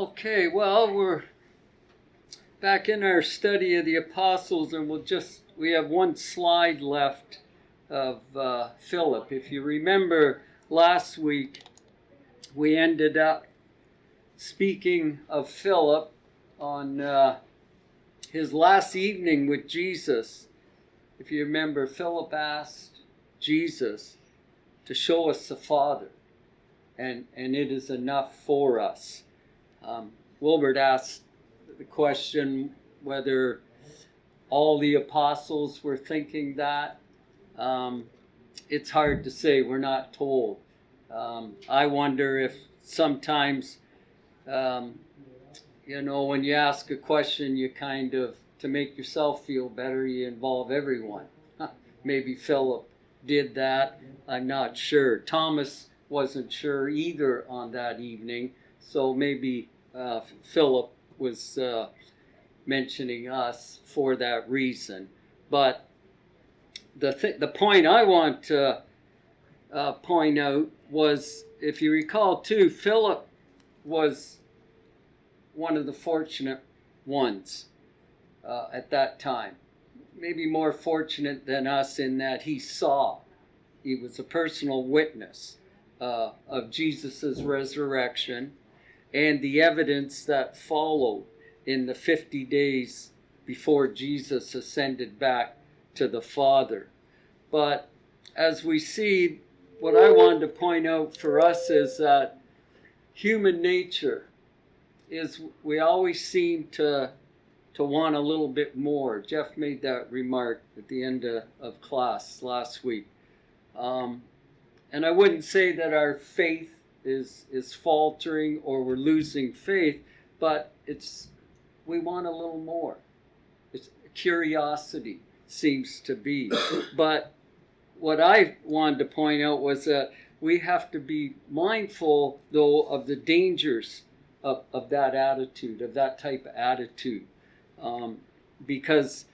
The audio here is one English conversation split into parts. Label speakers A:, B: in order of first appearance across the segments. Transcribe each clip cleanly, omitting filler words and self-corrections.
A: Okay, well, we're back in our study of the apostles, and we have one slide left of Philip. If you remember last week, we ended up speaking of Philip on his last evening with Jesus. If you remember, Philip asked Jesus to show us the Father, and it is enough for us. Wilbert asked the question whether all the apostles were thinking that. It's hard to say. We're not told. I wonder if sometimes, when you ask a question, you kind of, to make yourself feel better, you involve everyone. Maybe Philip did that. I'm not sure. Thomas wasn't sure either on that evening, so maybe Philip was mentioning us for that reason. But the point I want to point out was, if you recall too, Philip was one of the fortunate ones at that time. Maybe more fortunate than us in that he was a personal witness of Jesus' resurrection and the evidence that followed in the 50 days before Jesus ascended back to the Father. But as we see, what I wanted to point out for us is that human nature is, we always seem to want a little bit more. Jeff made that remark at the end of class last week. And I wouldn't say that our faith is faltering or we're losing faith, but we want a little more. It's curiosity seems to be. But what I wanted to point out was that we have to be mindful, though, of the dangers of that attitude, of that type of attitude, because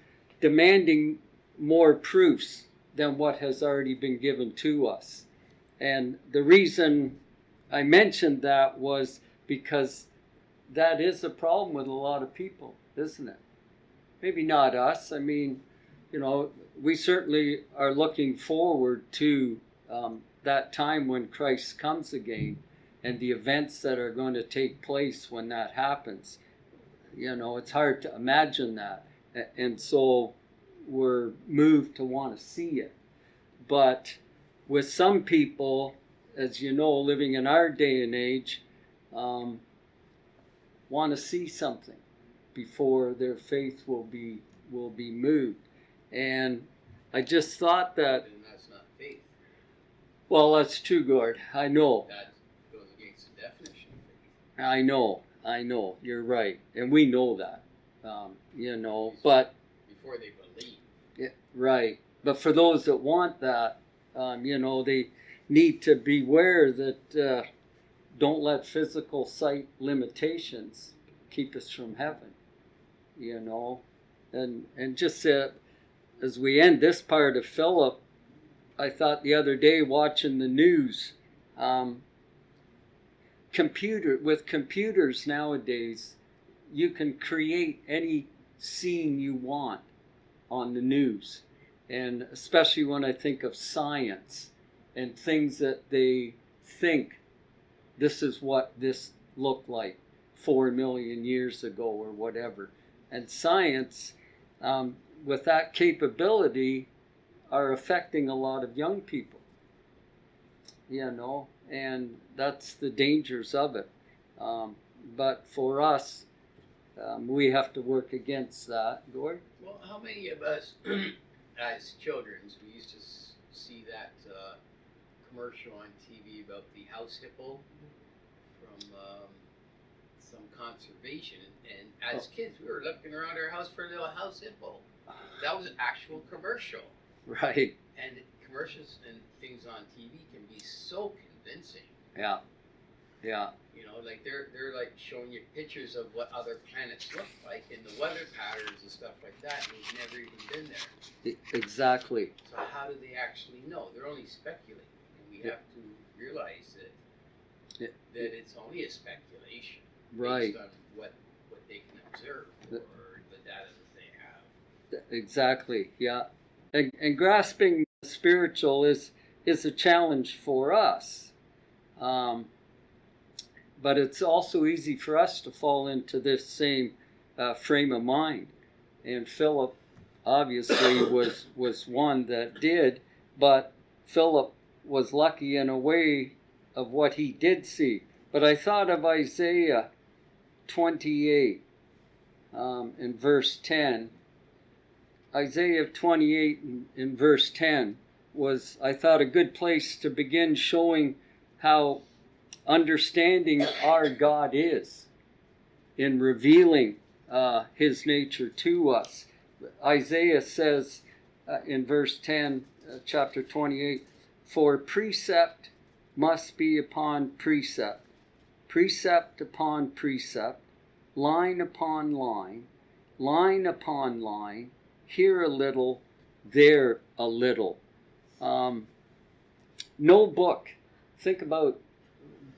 A: demanding more proofs than what has already been given to us. And the reason I mentioned that was because that is a problem with a lot of people, isn't it? Maybe not us. I mean, we certainly are looking forward to that time when Christ comes again and the events that are going to take place when that happens. It's hard to imagine that. And so we're moved to want to see it. But with some people, as you know, living in our day and age, want to see something before their faith will be moved. And I just thought that...
B: And that's not faith.
A: Well, that's true, Gord. I know.
B: That goes against the definition of faith.
A: I know. You're right. And we know that. But...
B: Before they believe.
A: Yeah, right. But for those that want that, they need to beware that don't let physical sight limitations keep us from heaven. And just as we end this part of Philip, I thought the other day watching the news, with computers nowadays, you can create any scene you want on the news. And especially when I think of science and things that they think this is what this looked like 4 million years ago or whatever. And science, with that capability, are affecting a lot of young people, and that's the dangers of it. But for us, we have to work against that. Gord?
B: Well, how many of us, as children, we used to see that commercial on TV about the house hippo from some conservation, and as kids we were looking around our house for a little house hippo. That was an actual commercial.
A: Right.
B: And commercials and things on TV can be so convincing.
A: Yeah.
B: Like they're like showing you pictures of what other planets look like and the weather patterns and stuff like that. And they've never even been there.
A: Exactly.
B: So how do they actually know? They're only speculating. And we have to realize that it's only a speculation.
A: Right.
B: based on what they can observe or the data that they have.
A: Exactly. Yeah. And grasping the spiritual is a challenge for us. But it's also easy for us to fall into this same frame of mind. And Philip obviously was one that did, but Philip was lucky in a way of what he did see. But I thought of Isaiah 28 in verse 10. Isaiah 28 in verse 10 was, I thought, a good place to begin showing how understanding our God is in revealing his nature to us. Isaiah says in verse 10, chapter 28, for precept must be upon precept, precept upon precept, line upon line, line upon line, here a little, there a little. No book, think about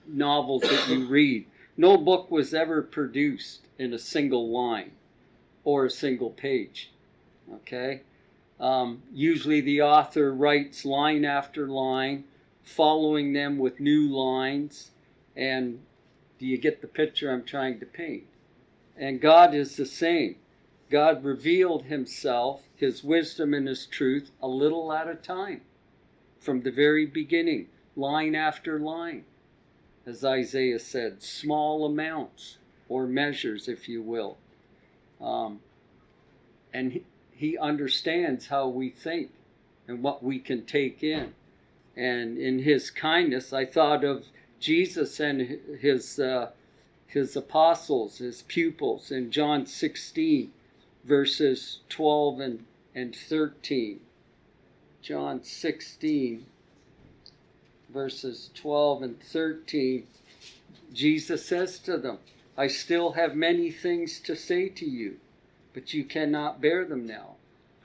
A: novels that you read, no book was ever produced in a single line or a single page. Okay? Usually the author writes line after line, following them with new lines, and do you get the picture I'm trying to paint? And God is the same. God revealed himself, his wisdom and his truth, a little at a time, from the very beginning, line after line. As Isaiah said, small amounts or measures, if you will. And he understands how we think and what we can take in. And in his kindness, I thought of Jesus and his apostles, his pupils, in John 16, verses 12 and 13. John 16, verses 12 and 13, Jesus says to them, I still have many things to say to you, but you cannot bear them now.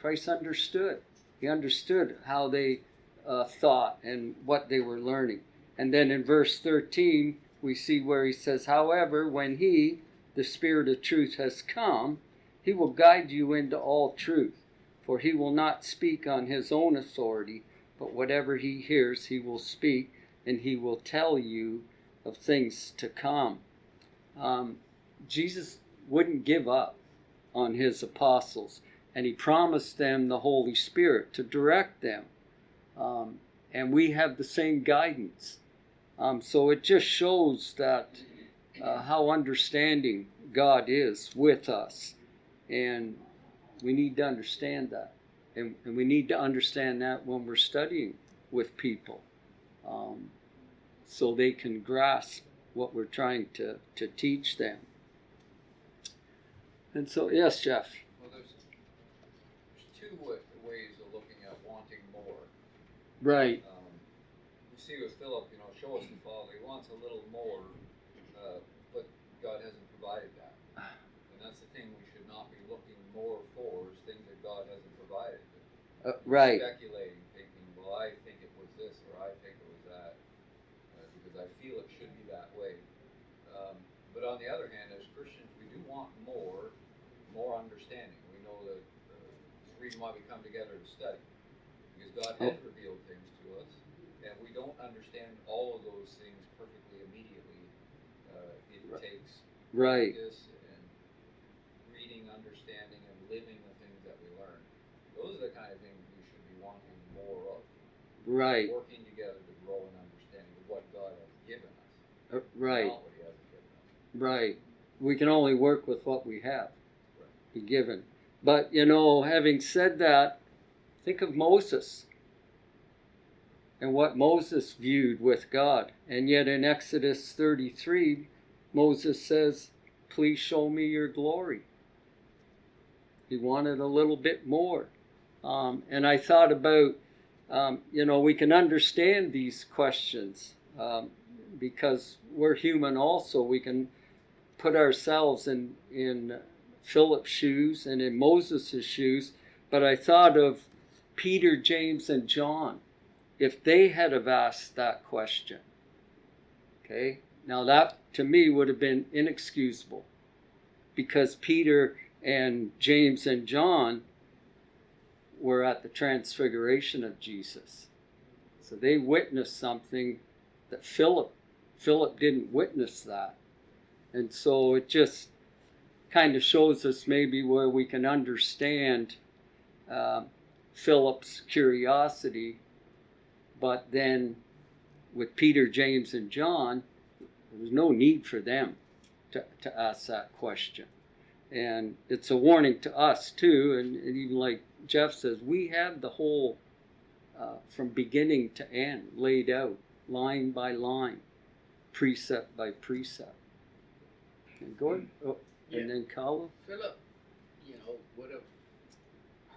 A: Christ understood. He understood how they thought and what they were learning. And then in verse 13, we see where he says, however, when he, the Spirit of truth, has come, he will guide you into all truth, for he will not speak on his own authority, but whatever he hears, he will speak, and he will tell you of things to come. Jesus wouldn't give up on his apostles, and he promised them the Holy Spirit to direct them. And we have the same guidance. So it just shows that how understanding God is with us. And we need to understand that. And we need to understand that when we're studying with people, so they can grasp what we're trying to teach them. And so, yes, Jeff.
C: Well, there's two ways of looking at wanting more.
A: Right.
C: We see with Philip, show us the Father. He wants a little more, but God hasn't provided that. And that's the thing we should not be looking more for, is things that God hasn't provided.
A: Right.
C: Speculating, thinking, well, I think it was this or I think it was that, because I feel it should be that way. But on the other hand, as Christians, we do want more understanding. We know that it's the reason why we come together to study, because God has revealed things to us, and we don't understand all of those things perfectly immediately. It takes practice and reading, understanding, and living the things that we learn. Those are the kind of things we should be wanting more of.
A: Right.
C: Working together to grow in understanding of what God has given us.
A: Right.
C: Not what he hasn't given us.
A: Right. We can only work with what we have been given. But, having said that, think of Moses and what Moses viewed with God. And yet in Exodus 33, Moses says, please show me your glory. He wanted a little bit more. And I thought about, we can understand these questions because we're human also. We can put ourselves in Philip's shoes and in Moses' shoes. But I thought of Peter, James, and John, if they had have asked that question. Okay? Now that to me would have been inexcusable, because Peter and James and John were at the transfiguration of Jesus. So they witnessed something that Philip didn't witness that. And so it just kind of shows us maybe where we can understand Philip's curiosity, but then with Peter, James, and John, there was no need for them to ask that question. And it's a warning to us too, and even like Jeff says, we have the whole, from beginning to end, laid out, line by line, precept by precept. And Gordon? Oh,
B: Yeah.
A: And then Kala?
B: Philip, would have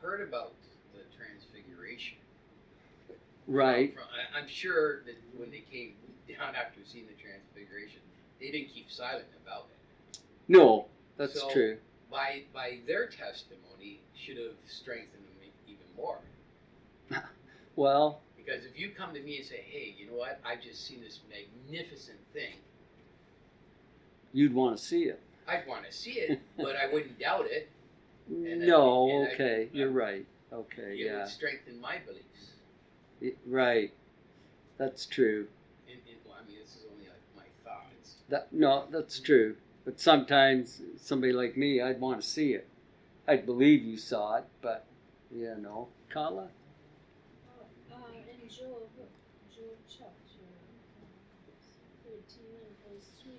B: heard about the transfiguration.
A: Right.
B: I'm sure that when they came down after seeing the transfiguration, they didn't keep silent about it.
A: No, that's
B: So,
A: true.
B: By their testimony, should have strengthened them even more.
A: Well,
B: Because if you come to me and say, hey, you know what, I've just seen this magnificent thing,
A: you'd want to see it.
B: I'd want to see it, but I wouldn't doubt it.
A: No, okay, you're right. Okay,
B: It
A: yeah.
B: would strengthen my beliefs.
A: Right. That's true.
B: Well, I mean, this is only like my thoughts.
A: That's true. But sometimes somebody like me, I'd want to see it. I'd believe you saw it, but Kala?
D: In Job chapter 13 and verse 3,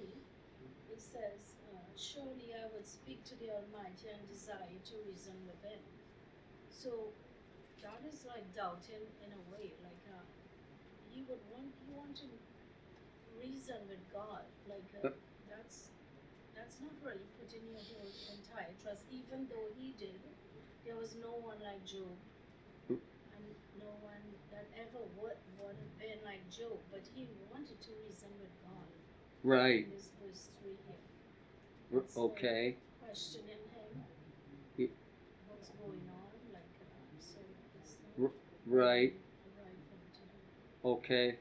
D: it says, surely I would speak to the Almighty and desire to reason with him. So that is like doubting in a way, like you want to reason with God, like that's not really putting your whole entire trust, even though he did. There was no one like Job, and no one that ever would have been like Job, but he wanted to reason with God.
A: Right.
D: In this verse 3 here. It's
A: Okay.
D: like questioning him, what's going on, like so it's not
A: Right.
D: the right thing to do.
A: Okay.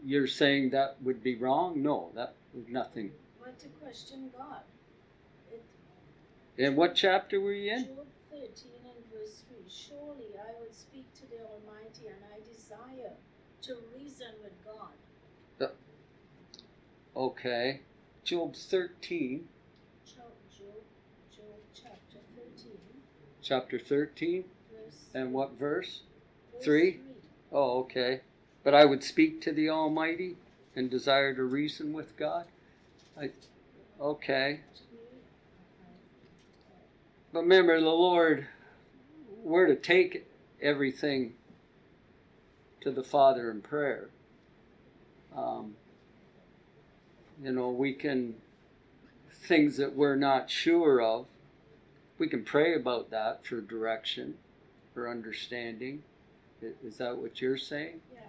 A: You're saying that would be wrong? No, that was nothing.
D: But to question God.
A: And what chapter were you in?
D: Job 13 and verse 3. Surely I would speak to the Almighty, and I desire to reason with God.
A: Okay. Job 13.
D: Job chapter 13.
A: Chapter 13.
D: Verse
A: And what verse?
D: verse
A: 3? Oh, okay. But I would speak to the Almighty and desire to reason with God. Okay. But remember, the Lord, we're to take everything to the Father in prayer. We can, things that we're not sure of, we can pray about that for direction, for understanding. Is that what you're saying?
D: Yeah,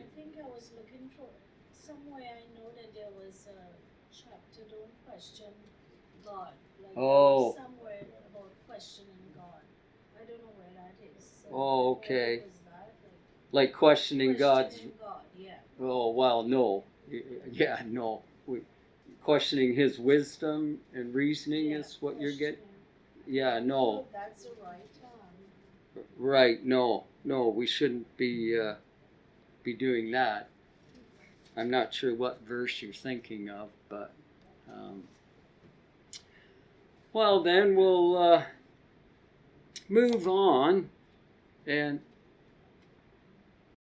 D: I think I was looking for, somewhere I know that there was a chapter, don't question God. Like there was somewhere about questioning God. I don't know where that is. So
A: Okay.
D: where was that?
A: Like questioning God's...
D: Questioning God, yeah.
A: Oh, well, no. Yeah, no. Questioning His wisdom and reasoning is what you're getting? Yeah, no.
D: Oh, that's the right time.
A: Right, no. We shouldn't be doing that. I'm not sure what verse you're thinking of, but... well, then we'll move on. And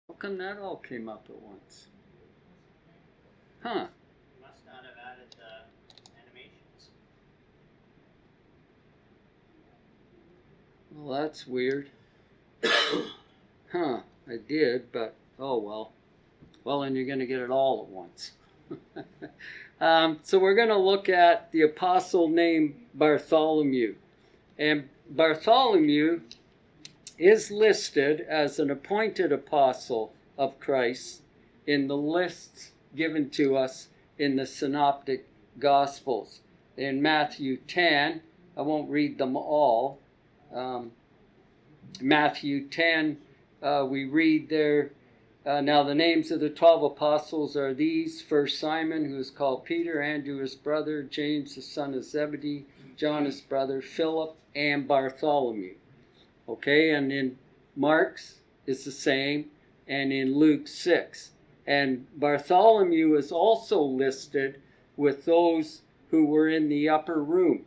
A: how come that all came up at once? Huh.
E: Must not have added the animations.
A: Well, that's weird. Huh, I did, but oh well. Well, then you're going to get it all at once. So we're going to look at the apostle named Bartholomew. And Bartholomew is listed as an appointed apostle of Christ in the lists given to us in the Synoptic Gospels. In Matthew 10, I won't read them all. Matthew 10, we read there, Now the names of the 12 apostles are these: first Simon, who is called Peter; Andrew his brother; James the son of Zebedee; John his brother; Philip; and Bartholomew. Okay, and in Mark's is the same, and in Luke 6. And Bartholomew is also listed with those who were in the upper room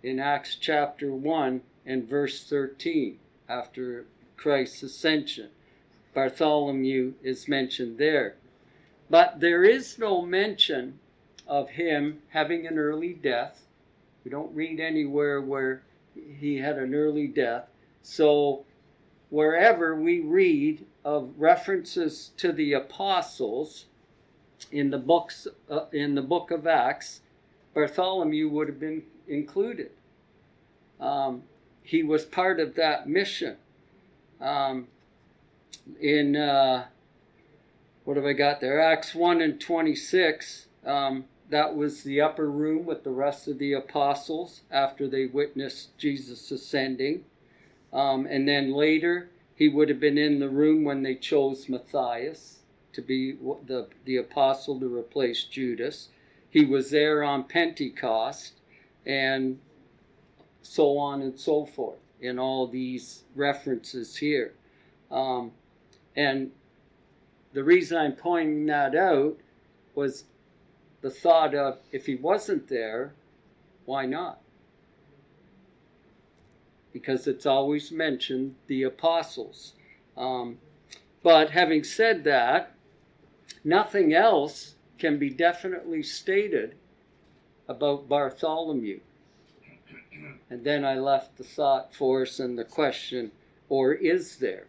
A: in Acts chapter 1 and verse 13, after Christ's ascension. Bartholomew is mentioned there. But there is no mention of him having an early death. We don't read anywhere where he had an early death. So wherever we read of references to the apostles in the book of Acts, Bartholomew would have been included. He was part of that mission. In what have I got there? Acts 1 and 26, that was the upper room with the rest of the apostles after they witnessed Jesus ascending. And then later, he would have been in the room when they chose Matthias to be the apostle to replace Judas. He was there on Pentecost, and so on and so forth in all these references here. And the reason I'm pointing that out was the thought of, if he wasn't there, why not? Because it's always mentioned the apostles. But having said that, nothing else can be definitely stated about Bartholomew. And then I left the thought for us and the question, or is there?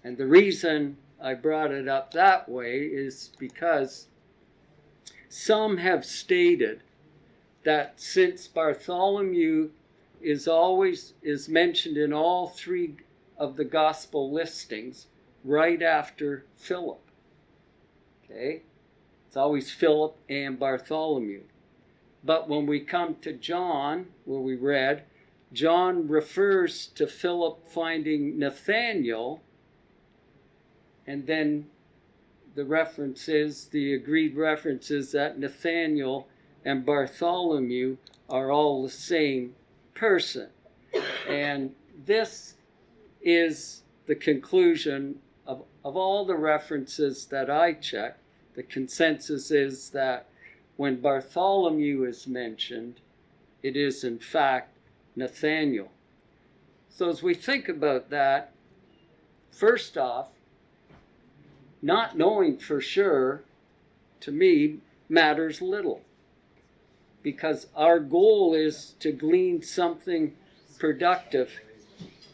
A: And the reason I brought it up that way is because some have stated that since Bartholomew is mentioned in all three of the gospel listings right after Philip. Okay? It's always Philip and Bartholomew. But when we come to John, where we read, John refers to Philip finding Nathanael, and then the agreed reference is that Nathanael and Bartholomew are all the same person. And this is the conclusion of all the references that I checked. The consensus is that when Bartholomew is mentioned, it is in fact Nathanael. So as we think about that, first off, not knowing for sure, to me, matters little. Because our goal is to glean something productive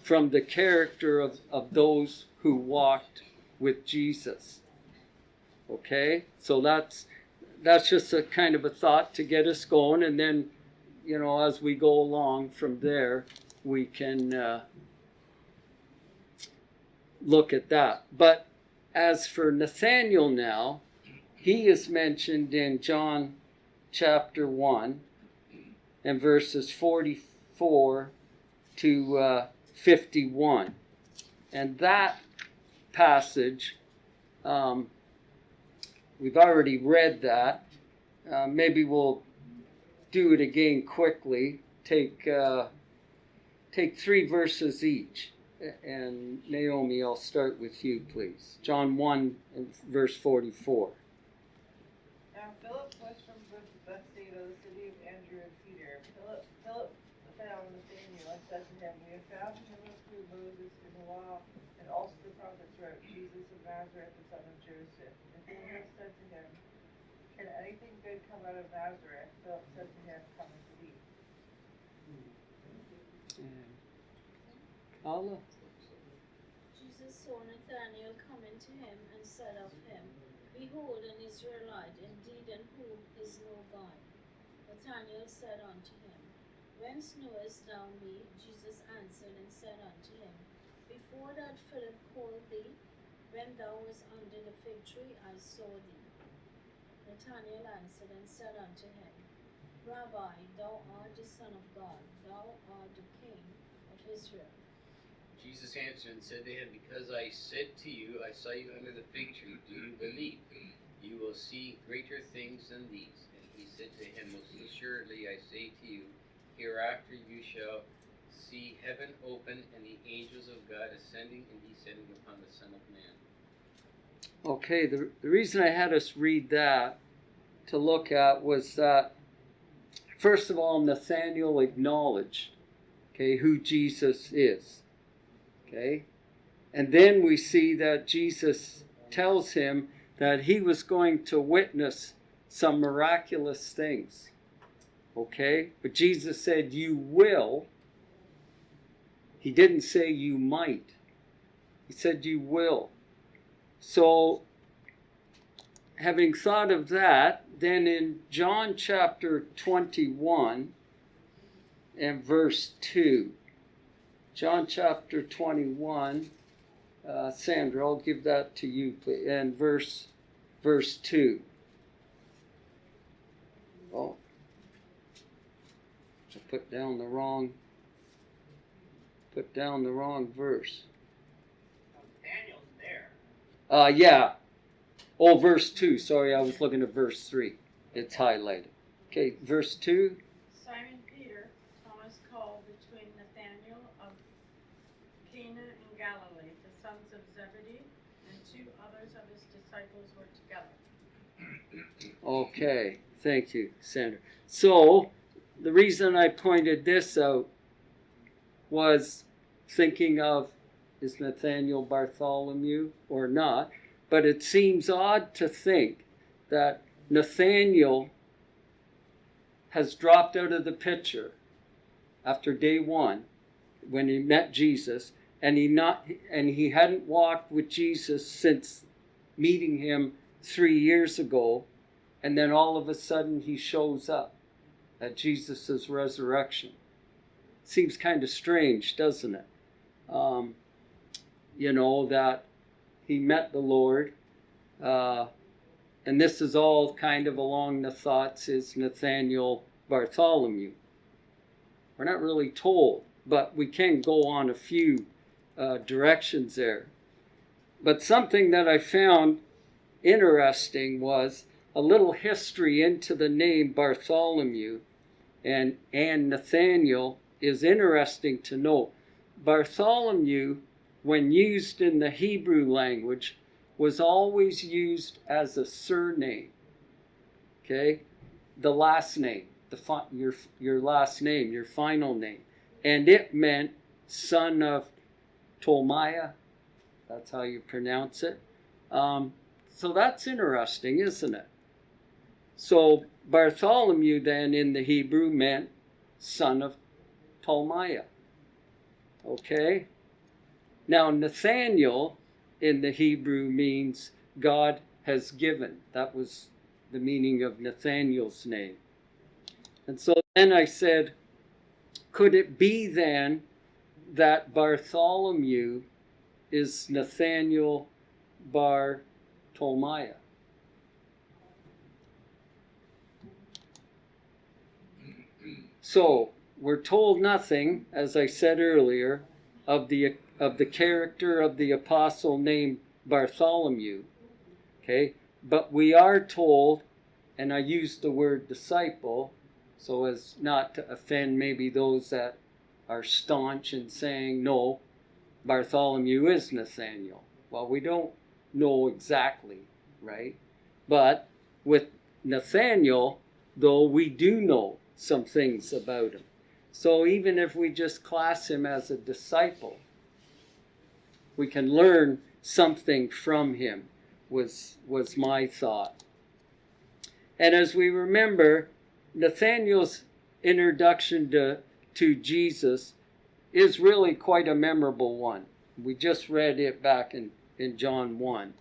A: from the character of those who walked with Jesus. Okay? So that's just a kind of a thought to get us going, and then, as we go along from there, we can look at that. But as for Nathanael now, he is mentioned in John chapter 1 and verses 44 to 51. And that passage, we've already read that. Maybe we'll do it again quickly. Take 3 verses each. And Naomi, I'll start with you, please. John 1 and verse 44.
F: Now Philip was from Bethsaida, the city of Andrew and Peter. Philip found Nathanael and said to him, "We have found him who Moses in the law and also the prophets wrote, Jesus of Nazareth, the son of Joseph." Nathanael said to him, "Can anything good come out of Nazareth?" Philip said to him, "Come and see."
A: Allah.
D: Jesus saw Nathanael coming to him and said of him, "Behold, an Israelite, indeed, in whom is no guile." Nathanael said unto him, "Whence knowest thou me?" Jesus answered and said unto him, "Before that Philip called thee, when thou wast under the fig tree, I saw thee." Nathanael answered and said unto him, "Rabbi, thou art the Son of God, thou art the King of Israel."
B: Jesus answered and said to him, Because I said to you, I saw you under the fig tree, do you believe? You will see greater things than these. And he said to him, Most assuredly I say to you, hereafter you shall see heaven open and the angels of God ascending and descending upon the Son of Man.
A: Okay, the reason I had us read that to look at was that, first of all, Nathanael acknowledged, okay, who Jesus is. Okay? And then we see that Jesus tells him that he was going to witness some miraculous things. Okay? But Jesus said, you will. He didn't say you might. He said you will. So, having thought of that, then in John chapter 21 and verse 2, John chapter 21, Sandra, I'll give that to you, please, and verse 2. Oh, I put down the wrong verse.
E: Daniel's there.
A: Yeah. Oh, verse 2. Sorry, I was looking at verse 3. It's highlighted. Okay, verse 2.
D: Simon Peter, Thomas called between Nathanael of Cana in Galilee, the sons of Zebedee, and 2 others of his disciples were together.
A: Okay, thank you, Sandra. So, the reason I pointed this out was thinking of, is Nathanael Bartholomew or not? But it seems odd to think that Nathanael has dropped out of the picture after day 1 when he met Jesus, and he hadn't walked with Jesus since meeting him 3 years ago, and then all of a sudden he shows up at Jesus' resurrection. Seems kind of strange, doesn't it? That he met the Lord, and this is all kind of along the thoughts, is Nathanael Bartholomew? We're not really told, but we can go on a few directions there. But something that I found interesting was a little history into the name Bartholomew, and Nathanael is interesting to note. Bartholomew, when used in the Hebrew language, was always used as a surname. Okay? The last name, your last name, your final name. And it meant son of Ptolemy. That's how you pronounce it. So that's interesting, isn't it? So Bartholomew then in the Hebrew meant son of Ptolemy. Okay? Now Nathanael in the Hebrew means God has given. That was the meaning of Nathanael's name. And so then I said, could it be then that Bartholomew is Nathanael Bar Ptolemy? So we're told nothing, as I said earlier, of the character of the apostle named Bartholomew. Okay, but we are told, and I use the word disciple so as not to offend maybe those that are staunch in saying, no, Bartholomew is Nathanael. Well, we don't know exactly, right? But with Nathanael, though, we do know some things about him. So even if we just class him as a disciple, we can learn something from him, was my thought. And as we remember, Nathanael's introduction to Jesus is really quite a memorable one. We just read it back in John 1.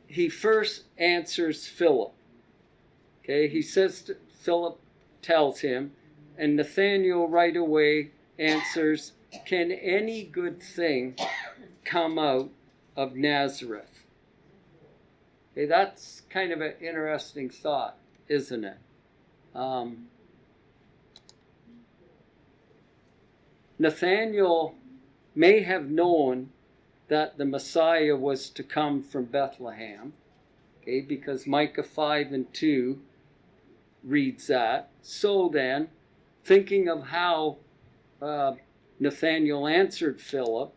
A: He first answers Philip. Okay, he says, Philip tells him, and Nathanael right away answers, can any good thing come out of Nazareth? Okay, that's kind of an interesting thought, isn't it? Nathanael may have known that the Messiah was to come from Bethlehem, okay, because Micah 5:2 reads that. So then, thinking of how Nathanael answered Philip,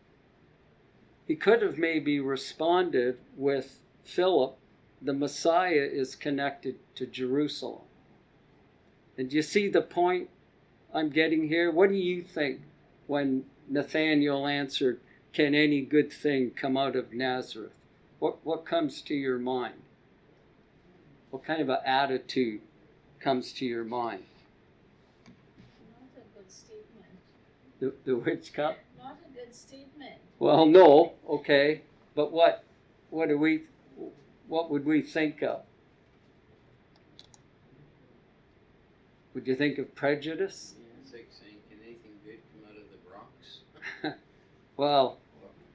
A: he could have maybe responded with, Philip, the Messiah is connected to Jerusalem. And do you see the point I'm getting here? What do you think when Nathanael answered, can any good thing come out of Nazareth? What comes to your mind? What kind of an attitude comes to your mind?
D: Not a good statement.
A: The which cup?
D: Not a good statement.
A: Well, no, okay, but what would we think of? Would you think of prejudice?
B: Yeah, it's like saying, can anything good come out of the Bronx?
A: Well,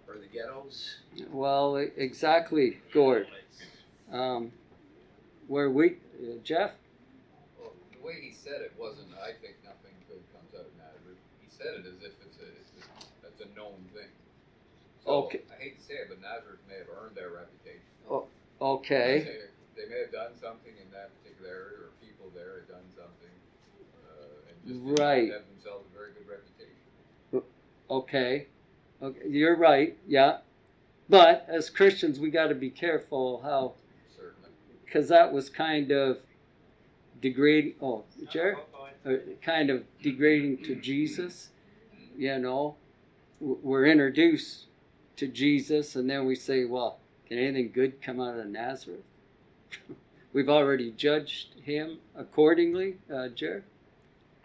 B: Or the ghettos?
A: well, exactly, Gord. Where we, Jeff?
C: Well, the way he said it wasn't, I think nothing good comes out of Nazareth. He said it as if that's a known thing. So,
A: Okay.
C: I hate to say it, but Nazareth may have earned their reputation.
A: Okay,
C: They may have done something in that particular area, or people there had done something, and just did
A: Right.
C: not have themselves a very good reputation.
A: okay, you're right, yeah. But as Christians, we got to be careful how,
C: Certainly.
A: because that was kind of degrading. Oh, Jared?
E: Go ahead.
A: Kind of degrading to Jesus. You know, we're introduced to Jesus, and then we say, well, can anything good come out of Nazareth? We've already judged him accordingly, Jared?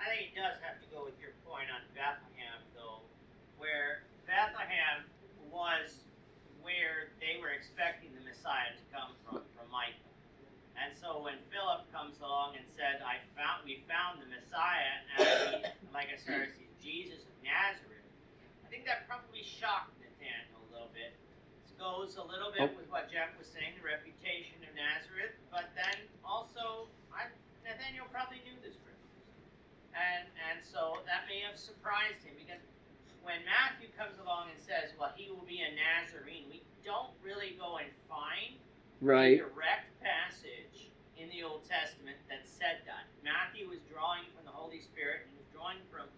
E: I think it does have to go with your point on Bethlehem, though, where Bethlehem was where they were expecting the Messiah to come from Micah. And so when Philip comes along and said, we found the Messiah, and like I said, he's Jesus of Nazareth, I think that probably shocked Nathanael a little bit. This goes a little bit with what Jeff was saying, the reputation of Nazareth, but then also, Nathanael probably knew the scriptures. And so that may have surprised him, because when Matthew comes along and says, well, he will be a Nazarene, we don't really go and find
A: Right.
E: a direct passage in the Old Testament that said that. Matthew was drawing from the Holy Spirit and was drawing from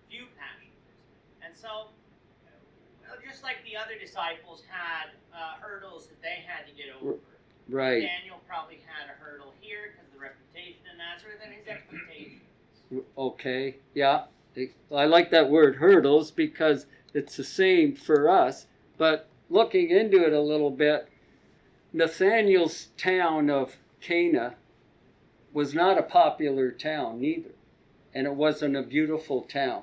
E: few passages. And so, just like the other disciples had hurdles that they had to get over,
A: Right.
E: Daniel probably had a hurdle here because of the reputation of Nazareth and his expectations.
A: Okay, yeah. I like that word hurdles because it's the same for us. But looking into it a little bit, Nathanael's town of Cana was not a popular town neither. And it wasn't a beautiful town.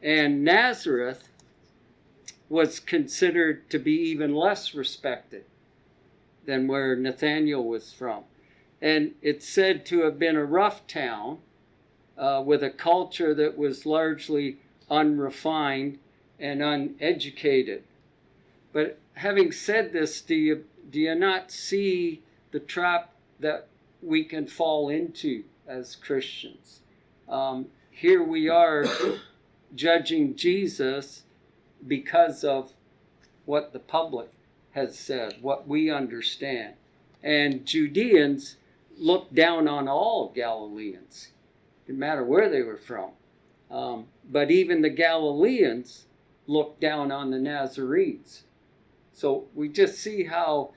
A: And Nazareth was considered to be even less respected than where Nathanael was from. And it's said to have been a rough town with a culture that was largely unrefined and uneducated. But having said this, do you not see the trap that we can fall into as Christians? Here we are judging Jesus because of what the public has said, what we understand. And Judeans looked down on all Galileans, no matter where they were from. But even the Galileans looked down on the Nazarenes. So we just see how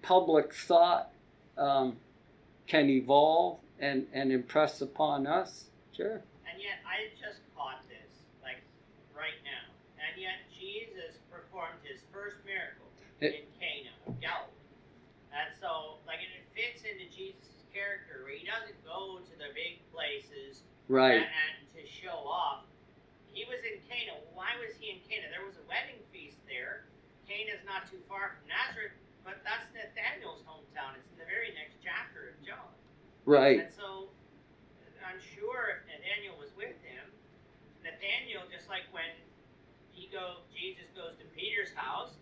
A: public thought can evolve and impress upon us. Sure.
E: And yet, I just caught this, like, right now. And yet, Jesus performed his first miracle in Cana of Galilee. And so, like, it fits into Jesus' character, where he doesn't go to the big places
A: Right.
E: and to show off. He was in Cana. Why was he in Cana? There was a wedding feast there. Cana is not too far from Nazareth, but that's Nathanael's hometown. It's in the very next chapter of John.
A: Right.
E: And so, I'm sure if Nathanael was with him, Nathanael, just like when Jesus goes to Peter's house,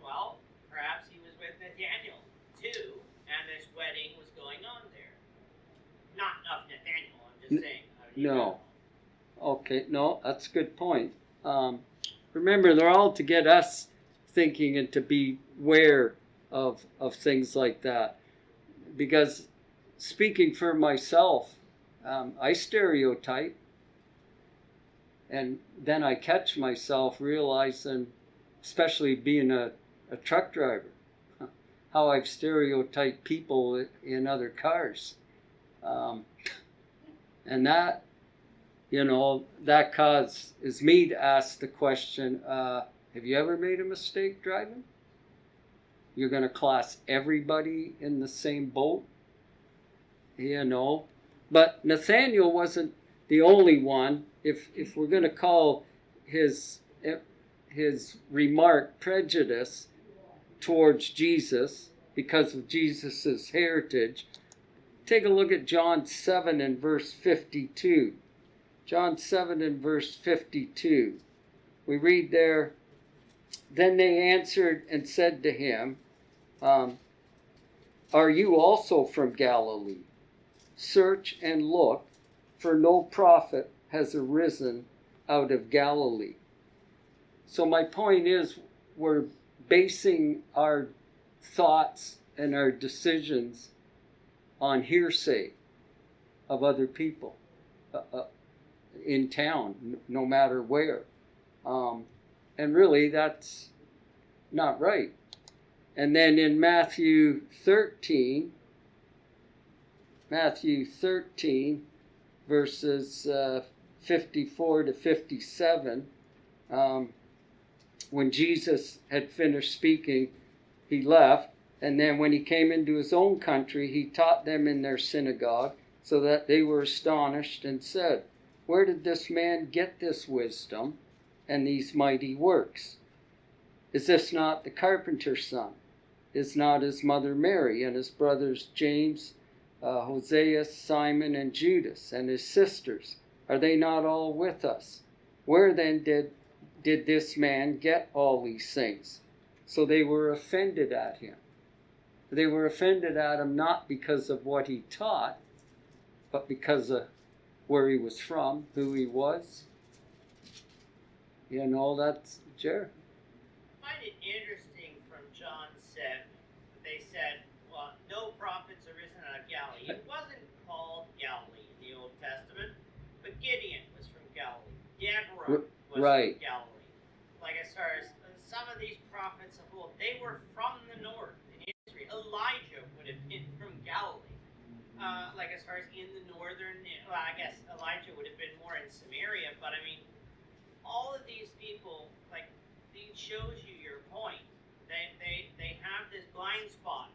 E: well, perhaps he was with Nathanael too, and this wedding was going on there. Not of Nathanael, I'm just saying.
A: No. Okay, no, that's a good point. Remember, they're all to get us thinking and to be aware of things like that. Because speaking for myself, I stereotype, and then I catch myself realizing, especially being a truck driver, how I've stereotyped people in other cars. And that, that causes me to ask the question, have you ever made a mistake driving? You're going to class everybody in the same boat? But Nathaniel wasn't the only one. If we're going to call his remark prejudice towards Jesus because of Jesus's heritage, take a look at John 7 and verse 52. John 7 and verse 52. We read there, "Then they answered and said to him, are you also from Galilee? Search and look, for no prophet has arisen out of Galilee." So my point is, we're basing our thoughts and our decisions on hearsay of other people in town, no matter where. And really, that's not right. And then in Matthew 13, verses 54 to 57, when Jesus had finished speaking, he left. And then when he came into his own country, he taught them in their synagogue, so that they were astonished and said, "Where did this man get this wisdom and these mighty works? Is this not the carpenter's son? Is not his mother Mary, and his brothers James, Hosea, Simon, and Judas, and his sisters? Are they not all with us? Where then did this man get all these things?" So they were offended at him. They were offended at him not because of what he taught, but because of where he was from, who he was. That's Jared.
E: I find it interesting from John 7, they said, well, no prophets arisen out of Galilee. It wasn't called Galilee in the Old Testament, but Gideon was from Galilee. Deborah was
A: Right.
E: from Galilee. Like as far as some of these prophets of old, they were from the north in Israel. Elijah would have been from Galilee. Like as far as in the northern, well, I guess Elijah would have been more in Samaria, but I mean, all of these people, like, it shows you your point. They have this blind spot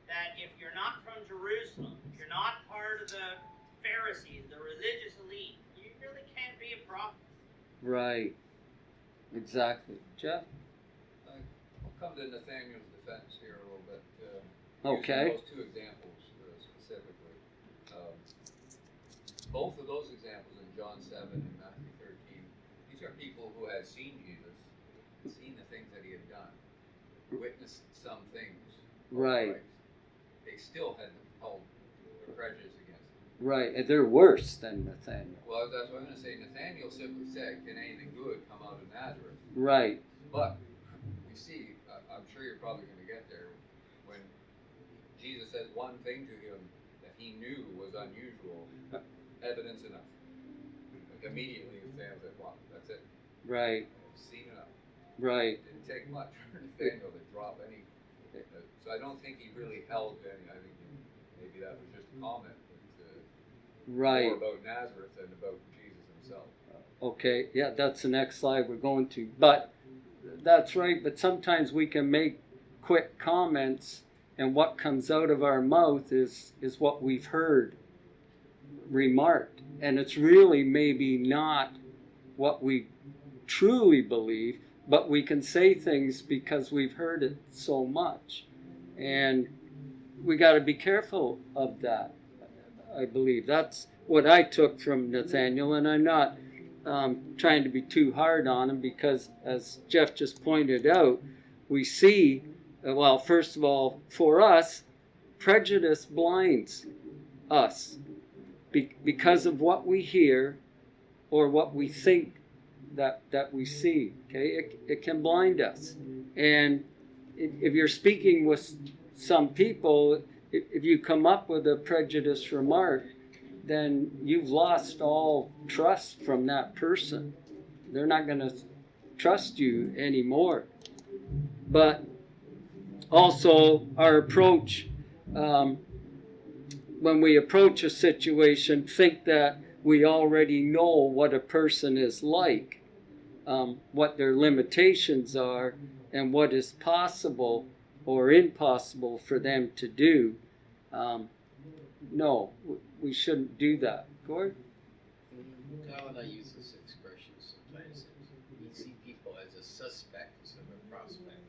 E: that if you're not from Jerusalem, if you're not part of the Pharisees, the religious elite, you really can't be a prophet.
A: Right. Exactly. Jeff?
C: I'll come to Nathaniel's defense here a little bit.
A: Okay.
C: Using those two examples specifically. Both of those examples in John 7 and Matthew 13, these are people who had seen Jesus, seen the things that he had done, witnessed some things.
A: Right.
C: They still had held prejudice against him.
A: Right. And they're worse than Nathaniel.
C: Well, that's what I'm going to say. Nathaniel simply said, "Can anything good come out of Nazareth?"
A: Right.
C: But we see, I'm sure you're probably going to get there, when Jesus says one thing to him that he knew was unusual, evidence enough. Immediately Nathaniel said, "Wow, that's it.
A: Right.
C: I've seen enough."
A: Right.
C: It didn't take much for Nathaniel to drop any. So I don't think he really held any. I think maybe that was just a comment. But,
A: Right.
C: more about Nazareth than about Jesus himself.
A: Okay. Yeah, that's the next slide we're going to. But that's right. But sometimes we can make quick comments, and what comes out of our mouth is what we've heard remarked. And it's really maybe not what we truly believe, but we can say things because we've heard it so much. And we got to be careful of that, I believe. That's what I took from Nathaniel, and I'm not trying to be too hard on him because, as Jeff just pointed out, we see, well, first of all, for us, prejudice blinds us because of what we hear or what we think that we see. Okay, it can blind us. And if you're speaking with some people, if you come up with a prejudiced remark, then you've lost all trust from that person. They're not going to trust you anymore. But also our approach, when we approach a situation, think that we already know what a person is like, what their limitations are, and what is possible or impossible for them to do. No, we shouldn't do that. Gord?
B: Kyle and I use this expression sometimes. We see people as a suspect instead of a prospect.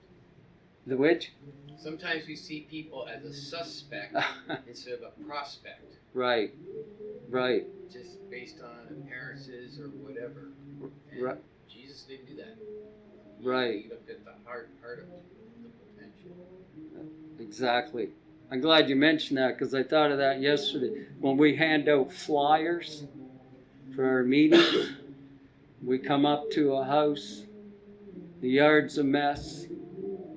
A: The which?
B: Sometimes we see people as a suspect instead of a prospect.
A: Right.
B: Just based on appearances or whatever. And
A: Right.
B: Jesus didn't do that.
A: Right.
B: He looked at the heart of the potential.
A: Exactly. I'm glad you mentioned that, because I thought of that yesterday. When we hand out flyers for our meetings, we come up to a house, the yard's a mess,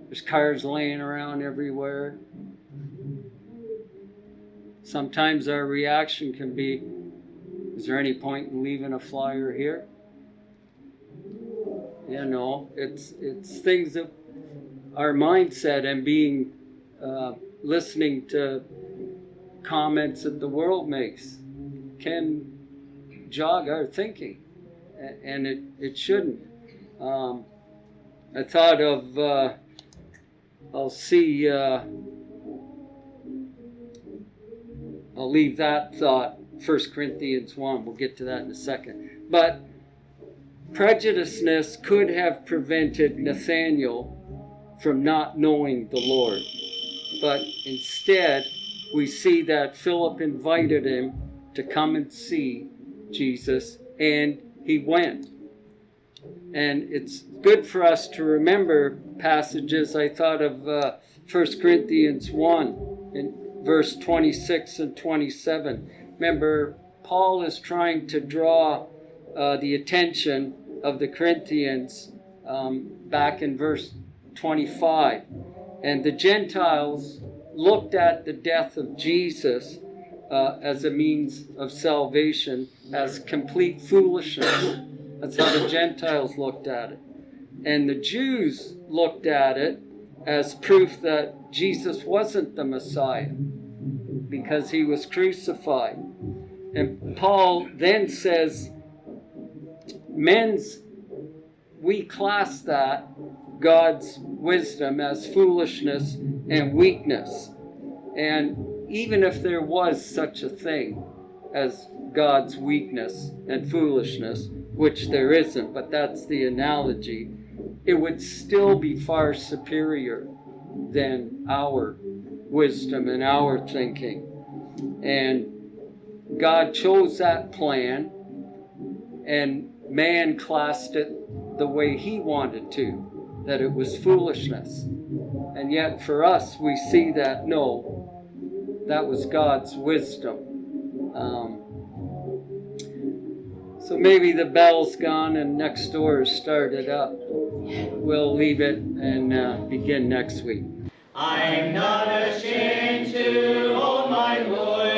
A: there's cars laying around everywhere. Sometimes our reaction can be, is there any point in leaving a flyer here? You know, it's things that our mindset and being listening to comments that the world makes can jog our thinking, and it shouldn't. I thought of I'll leave that thought, 1 Corinthians 1, we'll get to that in a second. But prejudiceness could have prevented Nathanael from not knowing the Lord. But instead, we see that Philip invited him to come and see Jesus, and he went. And it's good for us to remember passages. I thought of 1 Corinthians 1 in verse 26 and 27. Remember, Paul is trying to draw the attention of the Corinthians back in verse 25. And the Gentiles looked at the death of Jesus as a means of salvation, as complete foolishness. That's how the Gentiles looked at it. And the Jews looked at it as proof that Jesus wasn't the Messiah, because he was crucified. And Paul then says, we class that, God's wisdom, as foolishness and weakness. And even if there was such a thing as God's weakness and foolishness, which there isn't, but that's the analogy, it would still be far superior than our wisdom and our thinking. And God chose that plan, and man classed it the way he wanted to, that it was foolishness. And yet for us, we see that, no, that was God's wisdom. So maybe the bell's gone and next door has started up. We'll leave it and begin next week.
G: I'm not ashamed to hold my voice.